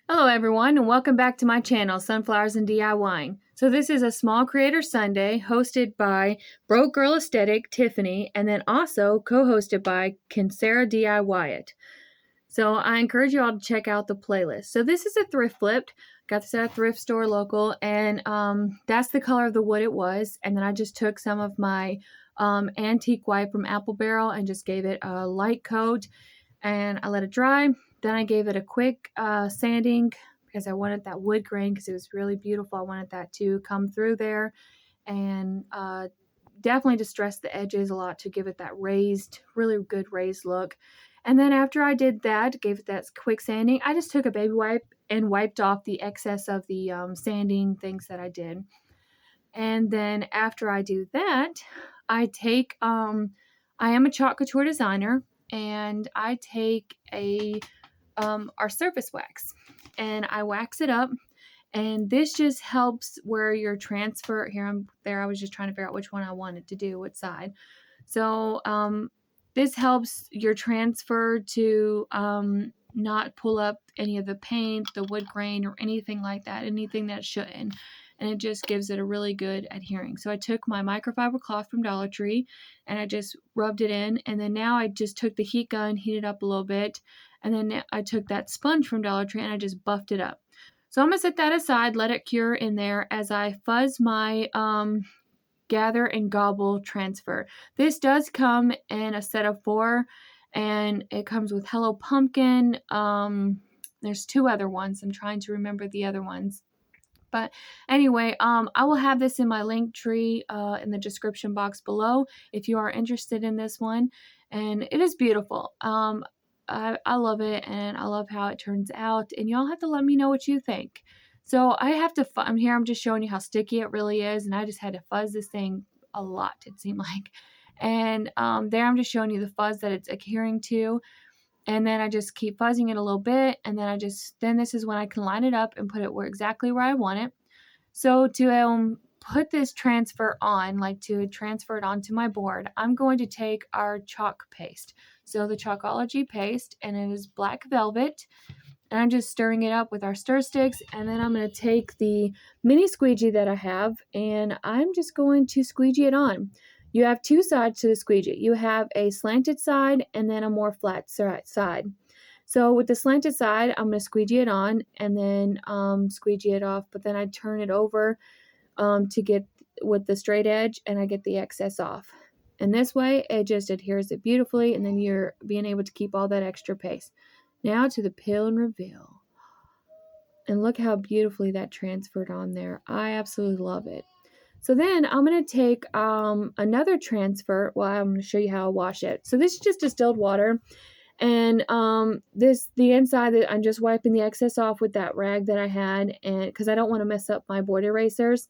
Hello everyone and welcome back to my channel, Sunflowers and DIYing. So this is a Small Creator Sunday hosted by Broke Girl Aesthetic, Tiffany, and then also co-hosted by Can Sarah DIY It. So I encourage you all to check out the playlist. So this is a thrift flipped. Got this at a thrift store local, and that's the color of the wood it was. And then I just took some of my antique white from Apple Barrel and just gave it a light coat, and I let it dry. Then I gave it a quick sanding because I wanted that wood grain because it was really beautiful. I wanted that to come through there, and definitely distress the edges a lot to give it that raised, really good raised look. And then after I did that, gave it that quick sanding, I just took a baby wipe and wiped off the excess of the sanding things that I did. And then after I do that, I take, I am a chalk couture designer, and I take our surface wax and I wax it up. And this just helps where your transfer here and there. I was just trying to figure out which one I wanted to do, what side. So this helps your transfer to not pull up any of the paint, the wood grain, or anything like that, anything that shouldn't. And it just gives it a really good adhering. So I took my microfiber cloth from Dollar Tree and I just rubbed it in. And then now I just took the heat gun, heated up a little bit. And then I took that sponge from Dollar Tree and I just buffed it up. So I'm going to set that aside, let it cure in there as I fuzz my Gather and Gobble transfer. This does come in a set of 4, and it comes with Hello Pumpkin. There's 2 other ones. I'm trying to remember the other ones. But anyway, I will have this in my Linktree in the description box below if you are interested in this one. And it is beautiful. I love it, and I love how it turns out. And y'all have to let me know what you think. So I have to, I'm here, I'm just showing you how sticky it really is. And I just had to fuzz this thing a lot, it seemed like. And there I'm just showing you the fuzz that it's adhering to. And then I just keep fuzzing it a little bit. And then then this is when I can line it up and put it exactly where I want it. So to put this transfer on, like to transfer it onto my board, I'm going to take our chalk paste. So the Chalkology paste, and it is black velvet. And I'm just stirring it up with our stir sticks. And then I'm going to take the mini squeegee that I have, and I'm just going to squeegee it on. You have 2 sides to the squeegee. You have a slanted side and then a more flat side. So with the slanted side, I'm going to squeegee it on and then squeegee it off. But then I turn it over to get with the straight edge, and I get the excess off. And this way, it just adheres it beautifully, and then you're being able to keep all that extra paste. Now to the peel and reveal. And look how beautifully that transferred on there. I absolutely love it. So then I'm going to take another transfer. Well, I'm going to show you how I wash it. So this is just distilled water. And the inside, I'm just wiping the excess off with that rag that I had, and because I don't want to mess up my board erasers.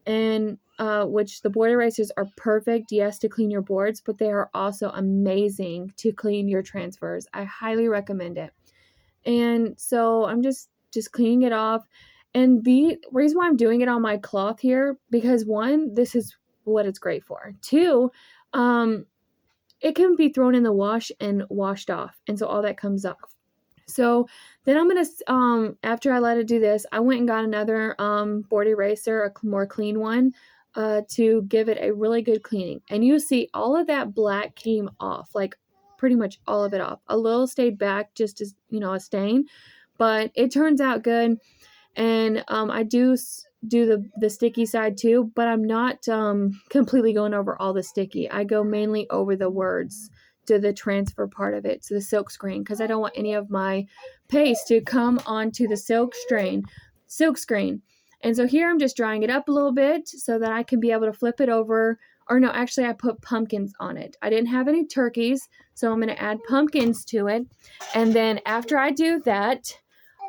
And which the board erasers are perfect, yes, to clean your boards, but they are also amazing to clean your transfers. I highly recommend it. And so I'm just cleaning it off. And the reason why I'm doing it on my cloth here, because 1, this is what it's great for. 2, it can be thrown in the wash and washed off. And so all that comes off. So then I'm going to, after I let it do this, I went and got another board eraser, a more clean one, to give it a really good cleaning. And you see all of that black came off, like pretty much all of it off. A little stayed back just as, a stain, but it turns out good. And I do the sticky side too, but I'm not completely going over all the sticky. I go mainly over the words to the transfer part of it, to the silk screen, because I don't want any of my paste to come onto the silk screen. And so here I'm just drying it up a little bit so that I can be able to flip it over. Or no, actually I put pumpkins on it. I didn't have any turkeys, so I'm going to add pumpkins to it. And then after I do that,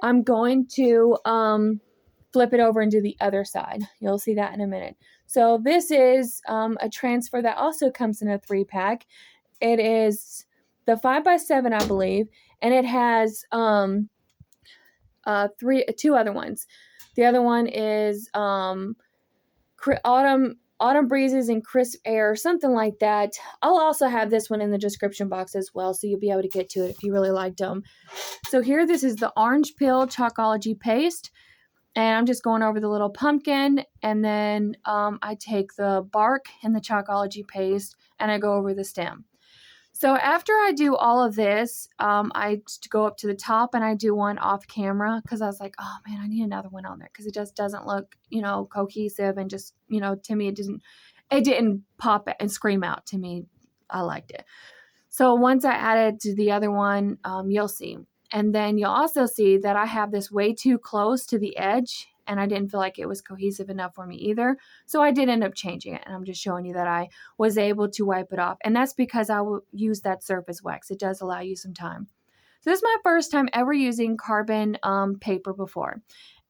I'm going to flip it over and do the other side. You'll see that in a minute. So this is a transfer that also comes in a 3-pack. It is the 5x7, I believe, and it has 2 other ones. The other one is autumn Autumn Breezes and Crisp Air, something like that. I'll also have this one in the description box as well, so you'll be able to get to it if you really liked them. So here, this is the Orange Peel Chalkology paste, and I'm just going over the little pumpkin, and then I take the bark and the Chalkology paste, and I go over the stem. So after I do all of this, I go up to the top and I do one off camera because I was like, oh man, I need another one on there because it just doesn't look, cohesive, and just, to me, it didn't pop and scream out to me. I liked it. So once I added to the other one, you'll see. And then you'll also see that I have this way too close to the edge, and I didn't feel like it was cohesive enough for me either. So I did end up changing it, and I'm just showing you that I was able to wipe it off. And that's because I will use that surface wax. It does allow you some time. So this is my first time ever using carbon paper before,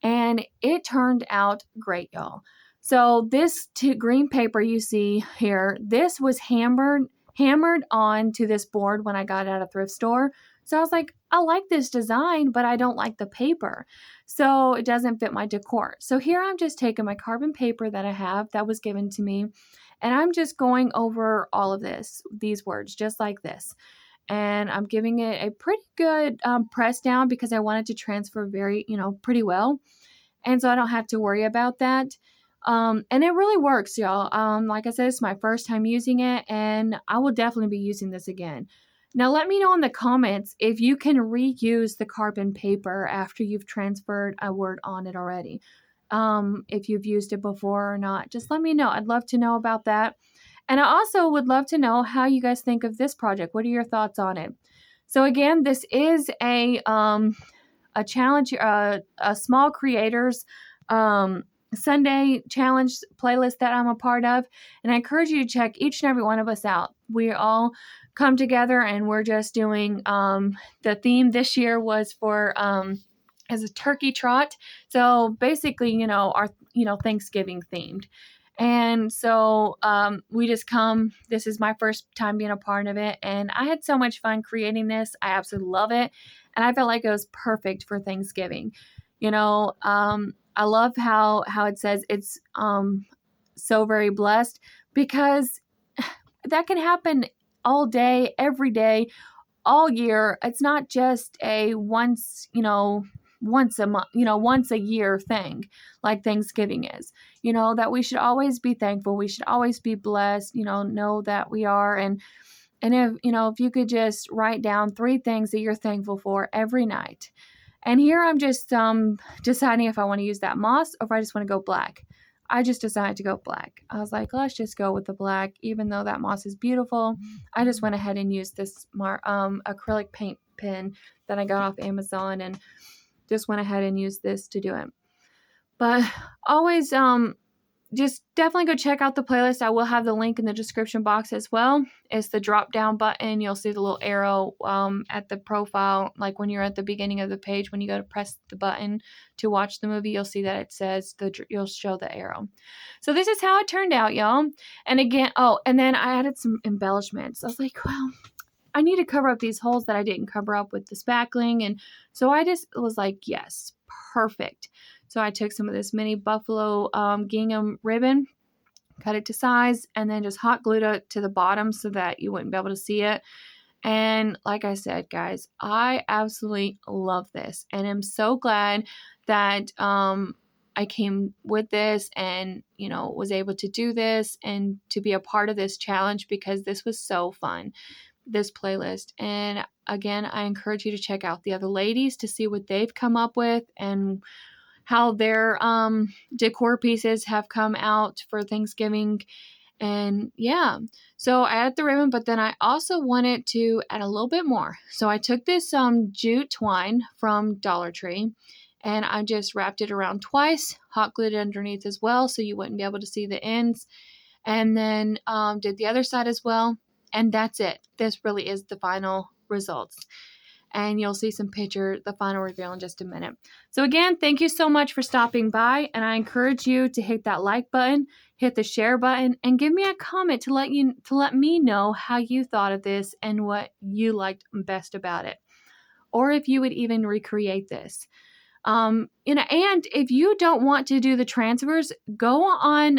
and it turned out great, y'all. So this green paper you see here, this was hammered onto this board when I got it at a thrift store. So I was like, I like this design, but I don't like the paper. So it doesn't fit my decor. So here I'm just taking my carbon paper that I have that was given to me, and I'm just going over all of these words, just like this. And I'm giving it a pretty good press down because I want it to transfer very, pretty well. And so I don't have to worry about that. And it really works, y'all. Like I said, it's my first time using it, and I will definitely be using this again. Now, let me know in the comments if you can reuse the carbon paper after you've transferred a word on it already. If you've used it before or not, just let me know. I'd love to know about that. And I also would love to know how you guys think of this project. What are your thoughts on it? So again, this is a challenge, a small creators Sunday challenge playlist that I'm a part of, and I encourage you to check each and every one of us out. We all come together, and we're just doing the theme this year was for as a turkey trot. So basically, our Thanksgiving themed. And so we just come. This is my first time being a part of it, and I had so much fun creating this. I absolutely love it, and I felt like it was perfect for Thanksgiving. I love how it says it's so very blessed, because that can happen all day, every day, all year. It's not just a once a month, once a year thing like Thanksgiving is. That we should always be thankful. We should always be blessed, know that we are. And if you could just write down 3 things that you're thankful for every night. And here I'm just deciding if I want to use that moss or if I just want to go black. I just decided to go black. I was like, let's just go with the black, even though that moss is beautiful. I just went ahead and used this acrylic paint pen that I got off Amazon, and just went ahead and used this to do it. But always just definitely go check out the playlist. I will have the link in the description box as well. It's the drop down button. You'll see the little arrow at the profile, like when you're at the beginning of the page. When you go to press the button to watch the movie, you'll see that it says you'll show the arrow. So this is how it turned out, y'all. And again, and then I added some embellishments. I was like, well, I need to cover up these holes that I didn't cover up with the spackling. And so I just was like, yes, perfect. So I took some of this mini buffalo gingham ribbon, cut it to size, and then just hot glued it to the bottom so that you wouldn't be able to see it. And like I said, guys, I absolutely love this, and I'm so glad that I came with this and, was able to do this and to be a part of this challenge, because this was so fun, this playlist. And again, I encourage you to check out the other ladies to see what they've come up with and how their decor pieces have come out for Thanksgiving. And yeah, so I added the ribbon, but then I also wanted to add a little bit more. So I took this jute twine from Dollar Tree, and I just wrapped it around twice, hot glued it underneath as well so you wouldn't be able to see the ends, and then did the other side as well. And that's it. This really is the final results. And you'll see the final reveal in just a minute. So again, thank you so much for stopping by, and I encourage you to hit that like button, hit the share button, and give me a comment to let me know how you thought of this and what you liked best about it, or if you would even recreate this. And if you don't want to do the transfers, go on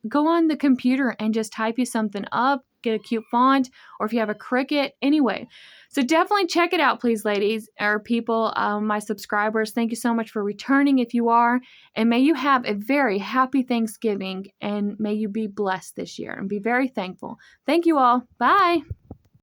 the computer and just type you something up, get a cute font, or if you have a Cricut, anyway. So definitely check it out, please, ladies or people, my subscribers. Thank you so much for returning if you are, and may you have a very happy Thanksgiving, and may you be blessed this year and be very thankful. Thank you all. Bye.